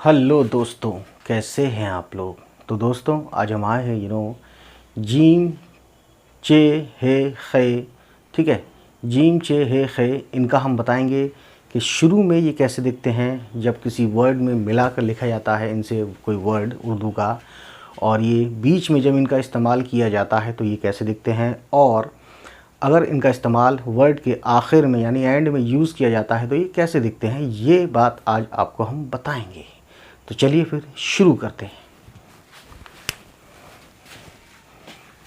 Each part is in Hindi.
हेलो दोस्तों, कैसे हैं आप लोग। तो दोस्तों आज हम आए हैं जीम चे हे खे। ठीक है, जीम चे हे खे इनका हम बताएंगे कि शुरू में ये कैसे दिखते हैं जब किसी वर्ड में मिलाकर लिखा जाता है इनसे कोई वर्ड उर्दू का, और ये बीच में जब इनका इस्तेमाल किया जाता है तो ये कैसे दिखते हैं, और अगर इनका इस्तेमाल वर्ड के आखिर में यानी एंड में यूज़ किया जाता है तो ये कैसे दिखते हैं। ये बात आज आपको हम बताएंगे। तो चलिए फिर शुरू करते हैं।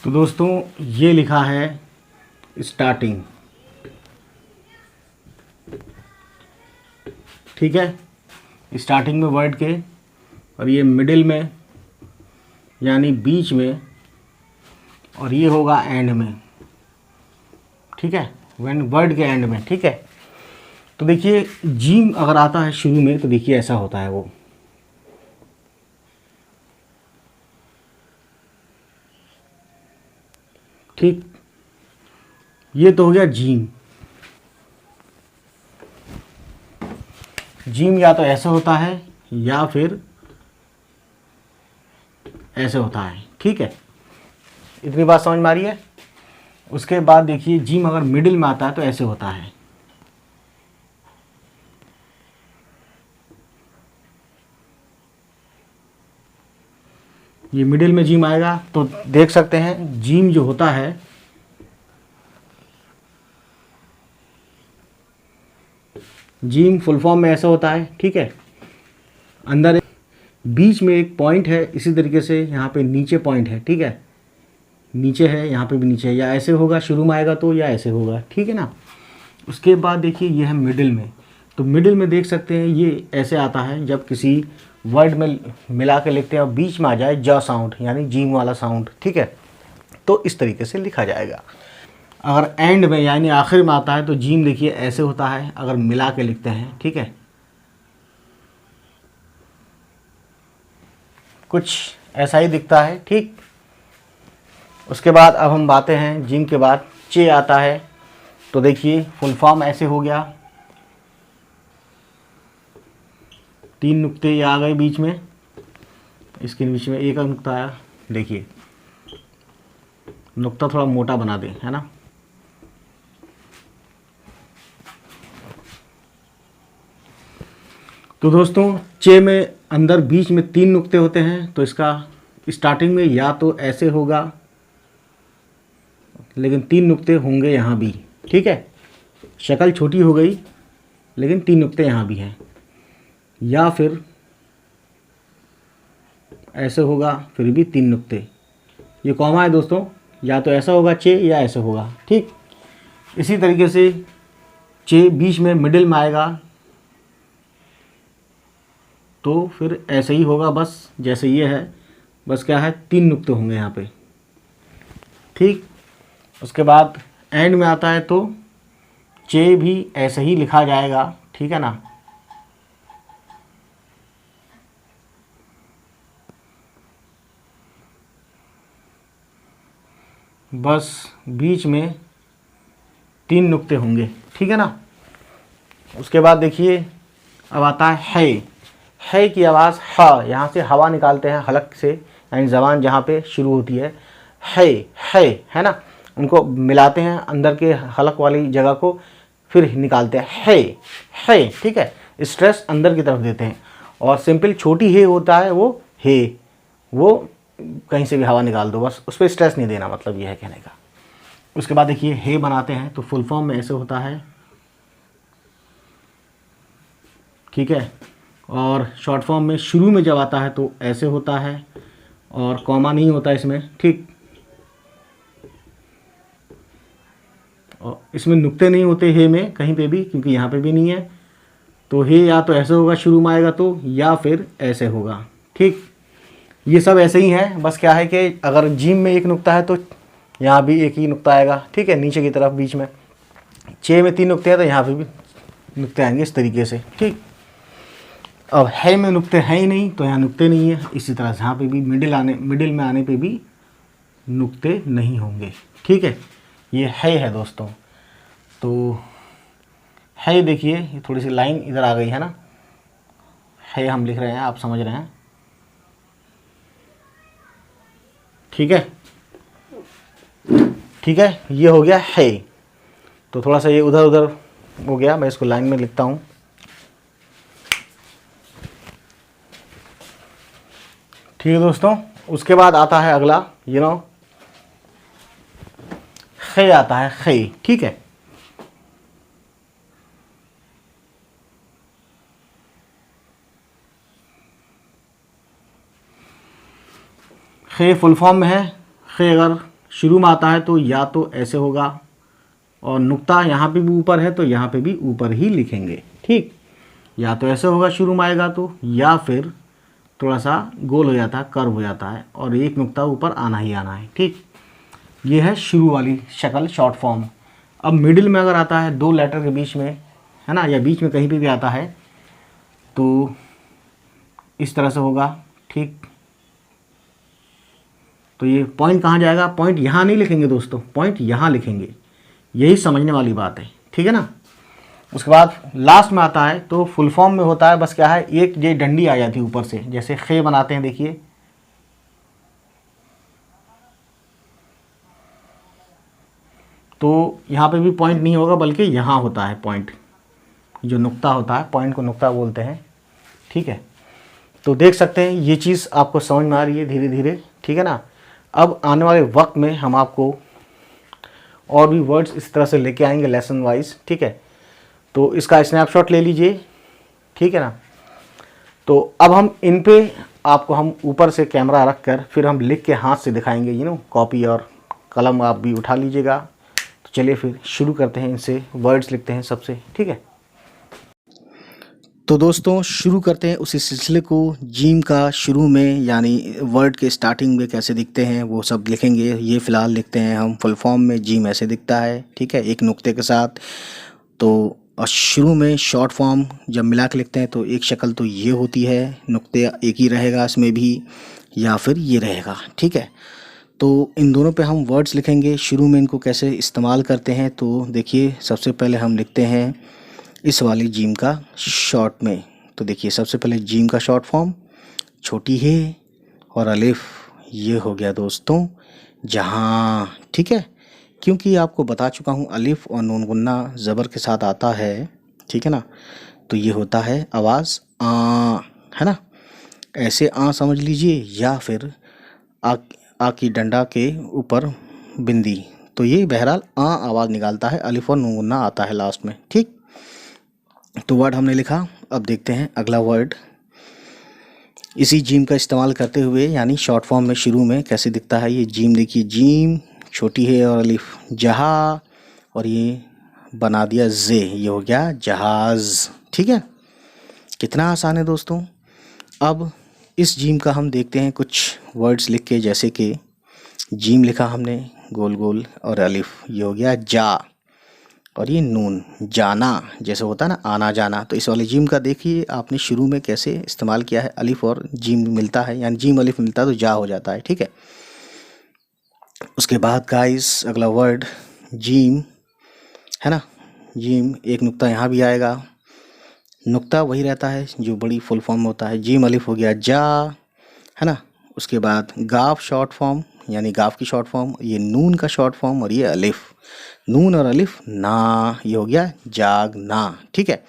तो दोस्तों ये लिखा है स्टार्टिंग, ठीक है, स्टार्टिंग में वर्ड के, और ये मिडिल में यानी बीच में, और ये होगा एंड में, ठीक है, व्हेन वर्ड के एंड में। ठीक है, तो देखिए जीम अगर आता है शुरू में तो देखिए ऐसा होता है वो, ठीक, ये तो हो गया जीम। जीम या तो ऐसे होता है या फिर ऐसे होता है, ठीक है, इतनी बात समझ में आ रही है। उसके बाद देखिए जीम अगर मिडिल में आता है तो ऐसे होता है, ये मिडिल में जीम आएगा। तो देख सकते हैं जीम जो होता है जीम फुल फॉर्म में ऐसा होता है, ठीक है, अंदर बीच में एक पॉइंट है, इसी तरीके से यहाँ पे नीचे पॉइंट है, ठीक है, नीचे है, यहाँ पे भी नीचे है, या ऐसे होगा शुरू में आएगा तो, या ऐसे होगा, ठीक है ना। उसके बाद देखिए ये है मिडिल में, तो मिडिल में देख सकते हैं ये ऐसे आता है जब किसी वर्ड में मिला के लिखते हैं और बीच में आ जाए ज साउंड यानी जीम वाला साउंड, ठीक है, तो इस तरीके से लिखा जाएगा। अगर एंड में यानी आखिर में आता है तो जीम देखिए ऐसे होता है अगर मिला के लिखते हैं, ठीक है, कुछ ऐसा ही दिखता है, ठीक। उसके बाद अब हम बातें हैं जीम के बाद चे आता है, तो देखिए फुल फॉर्म ऐसे हो गया, 3 नुक्ते ये आ गए बीच में, इसके बीच में एक नुक्ता आया, देखिए नुक्ता थोड़ा मोटा बना दें, है ना। तो दोस्तों चे में अंदर बीच में 3 नुक्ते होते हैं, तो इसका स्टार्टिंग में या तो ऐसे होगा, लेकिन 3 नुक्ते होंगे यहाँ भी, ठीक है, शक्ल छोटी हो गई लेकिन 3 नुक्ते यहाँ भी हैं, या फिर ऐसे होगा फिर भी 3 नुक्ते, ये कॉमा है दोस्तों, या तो ऐसा होगा चे या ऐसे होगा, ठीक। इसी तरीके से चे बीच में मिडिल में आएगा तो फिर ऐसे ही होगा, बस जैसे ये है, बस क्या है 3 नुक्ते होंगे यहाँ पे, ठीक। उसके बाद एंड में आता है तो चे भी ऐसे ही लिखा जाएगा, ठीक है ना। बस बीच में 3 नुक्ते होंगे, ठीक है ना। उसके बाद देखिए अब आता है की आवाज़ ह, यहाँ से हवा निकालते हैं हलक से, यानी ज़बान जहाँ पे शुरू होती है ना, उनको मिलाते हैं अंदर के हलक वाली जगह को, फिर निकालते हैं है, ठीक है, स्ट्रेस अंदर की तरफ देते हैं। और सिंपल छोटी हे होता है वो कहीं से भी हवा निकाल दो, बस उस पर स्ट्रेस नहीं देना, मतलब ये है कहने का। उसके बाद देखिए हे बनाते हैं तो फुल फॉर्म में ऐसे होता है, ठीक है, और शॉर्ट फॉर्म में शुरू में जब आता है तो ऐसे होता है, और कॉमा नहीं होता इसमें, ठीक, और इसमें नुक्ते नहीं होते हे में कहीं पे भी, क्योंकि यहाँ पे भी नहीं है। तो हे या तो ऐसे होगा शुरू में आएगा तो, या फिर ऐसे होगा, ठीक। ये सब ऐसे ही है, बस क्या है कि अगर जीम में एक नुक्ता है तो यहाँ भी एक ही नुक्ता आएगा, ठीक है, नीचे की तरफ बीच में। चे में 3 नुक्ते हैं तो यहाँ पे भी नुक्ते आएंगे इस तरीके से, ठीक। अब है में नुक्ते हैं ही नहीं तो यहाँ नुक्ते नहीं है, इसी तरह से यहाँ पे भी मिडिल में आने पे भी नुक्ते नहीं होंगे, ठीक है। ये है दोस्तों। तो है, देखिए ये थोड़ी सी लाइन इधर आ गई है ना, है हम लिख रहे हैं, आप समझ रहे हैं, ठीक है। ठीक है, ये हो गया है। तो थोड़ा सा ये उधर उधर हो गया, मैं इसको लाइन में लिखता हूँ। ठीक है दोस्तों, उसके बाद आता है अगला, खे आता है, खे, ठीक है। खे फुल फॉर्म में है। खे अगर शुरू में आता है तो या तो ऐसे होगा, और नुक्ता यहाँ पे भी ऊपर है तो यहाँ पे भी ऊपर ही लिखेंगे, ठीक। या तो ऐसे होगा शुरू में आएगा तो, या फिर थोड़ा सा गोल हो जाता है, कर्व हो जाता है, और एक नुक्ता ऊपर आना ही आना है, ठीक। ये है शुरू वाली शक्ल, शॉर्ट फॉर्म। अब मिडिल में अगर आता है 2 लेटर के बीच में, है ना, या बीच में कहीं पे भी आता है तो इस तरह से होगा, ठीक। तो ये पॉइंट कहाँ जाएगा? पॉइंट यहाँ नहीं लिखेंगे दोस्तों, पॉइंट यहाँ लिखेंगे, यही समझने वाली बात है, ठीक है ना। उसके बाद लास्ट में आता है तो फुल फॉर्म में होता है, बस क्या है, एक ये डंडी आ जाती है ऊपर से, जैसे खे बनाते हैं, देखिए। तो यहाँ पे भी पॉइंट नहीं होगा, बल्कि यहाँ होता है पॉइंट, जो नुक्ता होता है, पॉइंट को नुक्ता बोलते हैं, ठीक है। तो देख सकते हैं ये चीज़ आपको समझ में आ रही है धीरे धीरे, ठीक है ना। अब आने वाले वक्त में हम आपको और भी वर्ड्स इस तरह से लेके आएंगे लेसन वाइज, ठीक है। तो इसका स्नैपशॉट ले लीजिए, ठीक है ना। तो अब हम इन पे आपको हम ऊपर से कैमरा रख कर फिर हम लिख के हाथ से दिखाएंगे, कॉपी और कलम आप भी उठा लीजिएगा। तो चलिए फिर शुरू करते हैं, इनसे वर्ड्स लिखते हैं सबसे, ठीक है। तो दोस्तों शुरू करते हैं उसी सिलसिले को। जिम का शुरू में यानी वर्ड के स्टार्टिंग में कैसे दिखते हैं वो सब लिखेंगे। ये फ़िलहाल लिखते हैं हम फुल फॉर्म में, जिम ऐसे दिखता है, ठीक है, एक नुक्ते के साथ। तो और शुरू में शॉर्ट फॉर्म जब मिला के लिखते हैं तो एक शक्ल तो ये होती है, नुक्ते एक ही रहेगा इसमें भी, या फिर ये रहेगा, ठीक है। तो इन दोनों पे हम वर्ड्स लिखेंगे। शुरू में इनको कैसे इस्तेमाल करते हैं तो देखिए, सबसे पहले हम लिखते हैं इस वाली जिम का शॉर्ट में। तो देखिए सबसे पहले जिम का शॉर्ट फॉर्म, छोटी है और अलिफ, ये हो गया दोस्तों जहाँ, ठीक है। क्योंकि आपको बता चुका हूँ अलिफ और नून गुन्ना ज़बर के साथ आता है, ठीक है ना। तो ये होता है आवाज़ आ, है ना, ऐसे आ समझ लीजिए, या फिर आ की डंडा के ऊपर बिंदी। तो ये बहरहाल आ आवाज़ निकालता है, अलिफ और नून गुन्ना आता है लास्ट में, ठीक। तो वर्ड हमने लिखा। अब देखते हैं अगला वर्ड इसी जिम का इस्तेमाल करते हुए, यानी शॉर्ट फॉर्म में शुरू में कैसे दिखता है ये जिम। देखिए जिम छोटी है और अलिफ जहा, और ये बना दिया जे, ये हो गया जहाज़, ठीक है। कितना आसान है दोस्तों। अब इस जिम का हम देखते हैं कुछ वर्ड्स लिख के, जैसे कि जिम लिखा हमने गोल गोल, और अलिफ, ये हो गया जा, और ये नून जाना, जैसे होता है ना आना जाना। तो इस वाले जिम का देखिए आपने शुरू में कैसे इस्तेमाल किया है, अलिफ और जिम मिलता है, यानी जिम अलिफ मिलता है तो जा हो जाता है, ठीक है। उसके बाद गाइस अगला वर्ड जिम है ना, जिम एक नुक्ता यहाँ भी आएगा, नुक्ता वही रहता है जो बड़ी फुल फॉर्म होता है। जिम अलिफ हो गया जा, है ना। उसके बाद गाफ शॉर्ट फॉर्म, यानी गाफ की शॉर्ट फॉर्म, ये नून का शॉर्ट फॉर्म, और ये अलिफ, नून और अलिफ ना, ये हो गया जागना, ठीक है।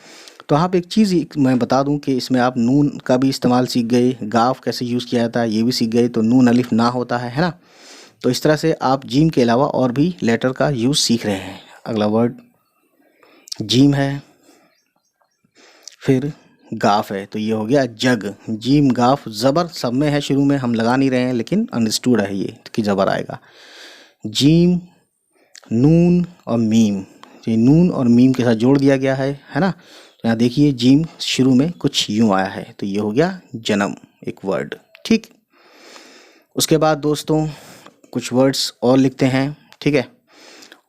तो आप एक चीज़ मैं बता दूं कि इसमें आप नून का भी इस्तेमाल सीख गए, गाफ कैसे यूज़ किया जाता है ये भी सीख गए, तो नून अलिफ ना होता है ना। तो इस तरह से आप जिम के अलावा और भी लेटर का यूज़ सीख रहे हैं। अगला वर्ड जिम है, फिर गाफ है, तो ये हो गया जग। जिम गाफ ज़बर सब में है, शुरू में हम लगा नहीं रहे हैं, लेकिन अंडरस्टूड है ये कि ज़बर आएगा। जिम, नून और मीम, ये नून और मीम के साथ जोड़ दिया गया है ना। तो यहाँ देखिए जिम शुरू में कुछ यूँ आया है, तो ये हो गया जन्म, एक वर्ड, ठीक। उसके बाद दोस्तों कुछ वर्ड्स और लिखते हैं, ठीक है।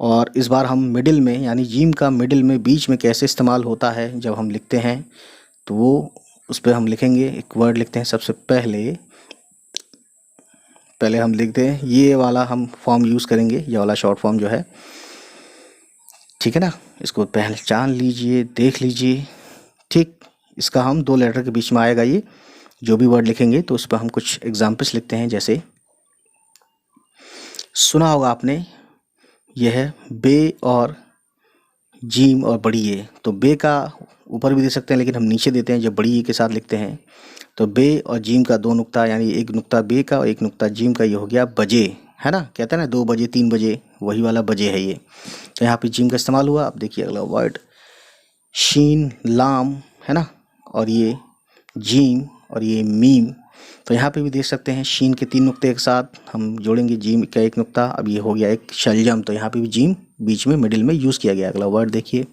और इस बार हम मिडिल में, यानी जिम का मिडिल में बीच में कैसे इस्तेमाल होता है जब हम लिखते हैं, तो वो उस पर हम लिखेंगे। एक वर्ड लिखते हैं सबसे पहले हम लिखते हैं, ये वाला हम फॉर्म यूज़ करेंगे, ये वाला शॉर्ट फॉर्म जो है, ठीक है ना। इसको पहचान लीजिए, देख लीजिए, ठीक। इसका हम 2 लेटर के बीच में आएगा ये जो भी वर्ड लिखेंगे। तो उस पर हम कुछ एग्जाम्पल्स लिखते हैं। जैसे सुना होगा आपने, यह है बे और जीम और बड़ी ए। तो बे का ऊपर भी दे सकते हैं, लेकिन हम नीचे देते हैं जब बड़ी ए के साथ लिखते हैं। तो बे और जीम का 2 नुक्ता, यानी एक नुक्ता बे का और एक नुक्ता जीम का, ये हो गया बजे, है ना। कहते हैं ना 2 बजे 3 बजे, वही वाला बजे है ये। तो यहाँ पे जीम का इस्तेमाल हुआ। अब देखिए अगला वर्ड शीन लाम, है ना, और ये जीम और ये मीम। तो यहाँ पे भी देख सकते हैं शीन के 3 नुक्ते एक साथ हम जोड़ेंगे, जीम का 1 नुक्ता। अब ये हो गया एक शलजम, तो यहाँ पे भी जीम बीच में मिडिल में यूज़ किया गया। अगला वर्ड देखिए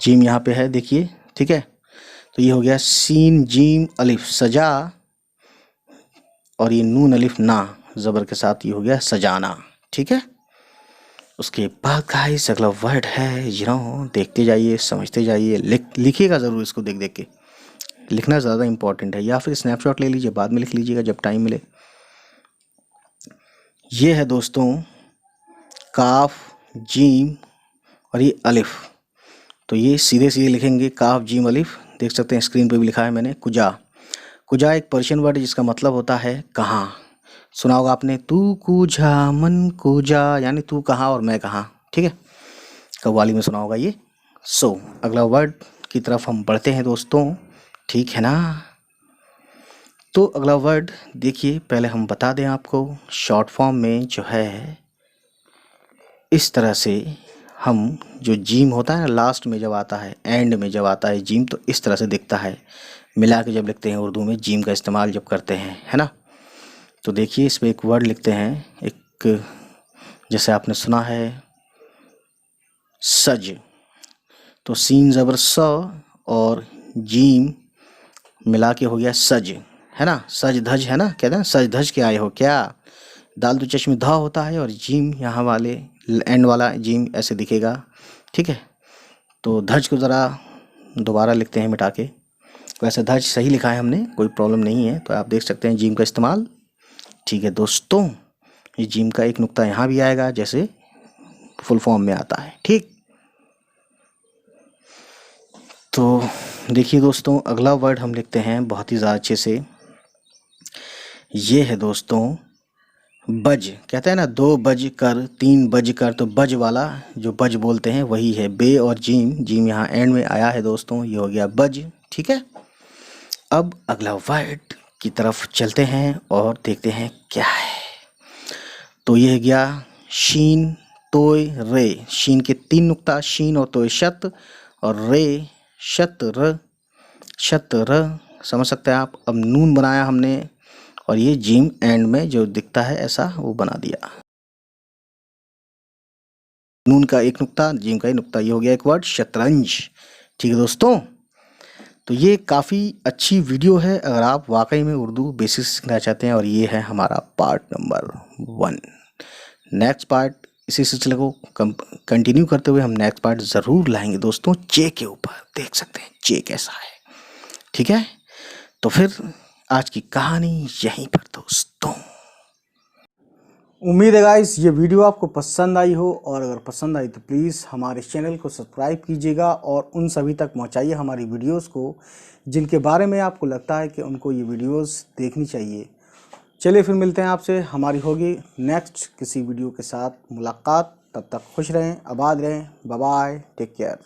जीम यहाँ पे है, देखिए, ठीक है। तो ये हो गया सीन जीम अलिफ सजा, और ये नून अलिफ ना ज़बर के साथ, ये हो गया सजाना, ठीक है। उसके बाद गाइस अगला वर्ड है देखते जाइए, समझते जाइए, लिखिएगा ज़रूर इसको देख देख के। लिखना ज़्यादा इम्पॉर्टेंट है, या फिर स्नैपशॉट ले लीजिए, बाद में लिख लीजिएगा जब टाइम मिले। ये है दोस्तों काफ जीम और ये अलिफ। तो ये सीधे सीधे लिखेंगे काफ जीम अलिफ। देख सकते हैं स्क्रीन पे भी लिखा है मैंने कुजा। कुजा एक पर्शियन वर्ड जिसका मतलब होता है कहाँ। सुना होगा आपने, तू कुजा मन कुजा, यानी तू कहाँ और मैं कहाँ, ठीक है। कव्वाली में सुना होगा ये। अगला वर्ड की तरफ हम बढ़ते हैं दोस्तों, ठीक है ना। तो अगला वर्ड देखिए, पहले हम बता दें आपको, शॉर्ट फॉर्म में जो है इस तरह से हम, जो जीम होता है ना लास्ट में जब आता है, एंड में जब आता है जीम, तो इस तरह से दिखता है। मिला के जब लिखते हैं उर्दू में जीम का इस्तेमाल जब करते हैं, है ना। तो देखिए इस पर एक वर्ड लिखते हैं, एक जैसे आपने सुना है सज। तो सीन ज़बर स और जीम मिला के हो गया सज, है ना। सज धज, है ना, कहते हैं सज धज के आए हो क्या। दाल दो चश्मे धा होता है, और जीम यहाँ वाले एंड वाला जीम ऐसे दिखेगा, ठीक है। तो धज को ज़रा दोबारा लिखते हैं मिटा के। वैसे धज सही लिखा है हमने, कोई प्रॉब्लम नहीं है। तो आप देख सकते हैं जीम का इस्तेमाल, ठीक है दोस्तों। ये जीम का 1 नुक्ता यहाँ भी आएगा जैसे फुल फॉर्म में आता है, ठीक। तो देखिए दोस्तों अगला वर्ड हम लिखते हैं बहुत ही ज़्यादा अच्छे से। ये है दोस्तों बज। कहते हैं ना 2 बज कर 3 बज कर, तो बज वाला जो बज बोलते हैं वही है। बे और जीम, जीम यहाँ एंड में आया है दोस्तों, ये हो गया बज, ठीक है। अब अगला वर्ड की तरफ चलते हैं और देखते हैं क्या है। तो ये गया शीन तोय रे। शीन के 3 नुक्ता, शीन और तोय शत, और रे शत र, शत र, समझ सकते हैं आप। अब नून बनाया हमने, और ये जीम एंड में जो दिखता है ऐसा वो बना दिया। नून का 1 नुक्ता, जीम का 1 नुक्ता, ये हो गया एक वर्ड शतरंज, ठीक है दोस्तों। तो ये काफ़ी अच्छी वीडियो है अगर आप वाकई में उर्दू बेसिक्स सीखना चाहते हैं, और ये है हमारा पार्ट नंबर 1। नेक्स्ट पार्ट इसी सिलसिले को कंटिन्यू करते हुए हम नेक्स्ट पार्ट ज़रूर लाएंगे दोस्तों, चे के ऊपर। देख सकते हैं चे कैसा है, ठीक है। तो फिर आज की कहानी यहीं पर दोस्तों। उम्मीद है गाइस ये वीडियो आपको पसंद आई हो, और अगर पसंद आई तो प्लीज़ हमारे चैनल को सब्सक्राइब कीजिएगा, और उन सभी तक पहुंचाइए हमारी वीडियोस को जिनके बारे में आपको लगता है कि उनको ये वीडियोस देखनी चाहिए। चलिए फिर मिलते हैं आपसे, हमारी होगी नेक्स्ट किसी वीडियो के साथ मुलाकात। तब तक खुश रहें, आबाद रहें, बाय बाय, टेक केयर।